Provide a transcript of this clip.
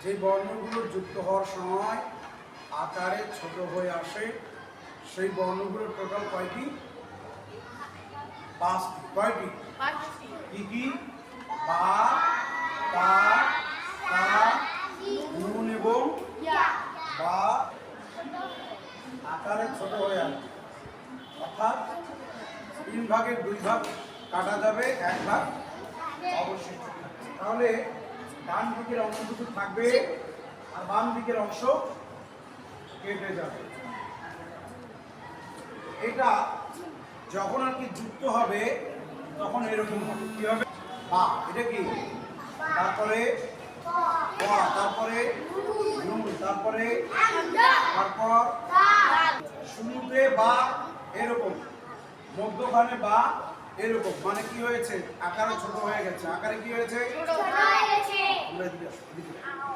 যে বর্ণগুলো যুক্ত হওয়ার সময় আকারে ছোট হয়ে আসে সেই বর্ণগুলোর টোটাল কয়টি? 5টি। কয়টি? কি কি? বা, তা, তা, নুন এবং বা আকারে ছোট হয়ে আসে, অর্থাৎ 3 ভাগের 2 ভাগ কাটা যাবে, 1 ভাগ অবশিষ্ট। তাহলে ডান দিকের অংশটুকু থাকবে আর বাম দিকের অংশ কেটে যাবে। এটা যখন আর কি যুক্ত হবে তখন এরকম হবে। কি হবে? বা, এটা কি? তারপরে বা, তারপরে নুন, তারপরে তারপর শুরুতে বা এরকম, মধ্যখানে বা এরকম, মানে কি হয়েছে? আকারে ছোট হয়ে গেছে। আকারে কি হয়েছে? আমরা এদিকে